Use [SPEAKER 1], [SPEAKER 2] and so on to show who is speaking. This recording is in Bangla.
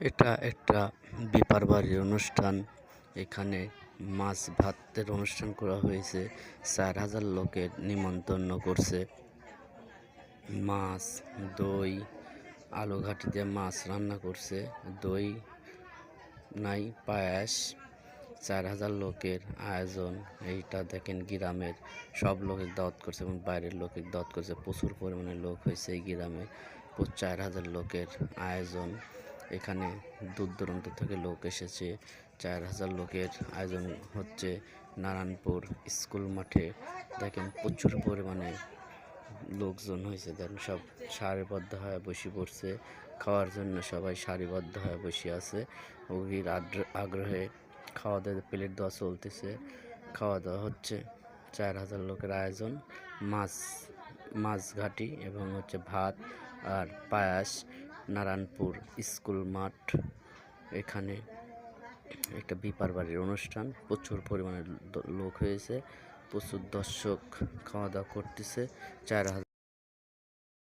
[SPEAKER 1] এটা একটা বিপার বাড়ির অনুষ্ঠান। এখানে মাছ ভাতের অনুষ্ঠান করা হয়েছে। 4,000 লোকের নিমন্ত্রণ করছে। মাছ, দই, আলু ঘাটি দিয়ে মাছ রান্না করছে, দই নাই, পায়াস। 4,000 লোকের আয়োজন। এইটা দেখেন গ্রামের সব লোকের দাওয়াত করছে এবং বাইরের লোকের দাওয়াত করছে। প্রচুর পরিমাণে লোক হয়েছে এই গ্রামে। 4,000 লোকের আয়োজন। এখানে দূর দূরান্ত থেকে লোক এসেছে। 4,000 লোকের আয়োজন হচ্ছে নারায়ণপুর স্কুল মাঠে। দেখেন প্রচুর পরিমাণে লোকজন হয়েছে। দেখেন সব সারিবদ্ধ হয়ে বসে পড়ছে খাওয়ার জন্য। সবাই সারিবদ্ধ হয়ে বসে আছে অধীর আগ্রহে। খাওয়া দাওয়া প্লেট দেওয়া চলতেছে, খাওয়া দাওয়া হচ্ছে। 4,000 লোকের আয়োজন। মাছ ঘাটি এবং হচ্ছে ভাত আর পায়াস। নারায়ণপুর স্কুল মাঠ। এখানে একটা বিপার বাড়ির অনুষ্ঠান। প্রচুর পরিমাণে লোক হয়েছে, প্রচুর দর্শক খাওয়া দাওয়া করতেছে। 4,000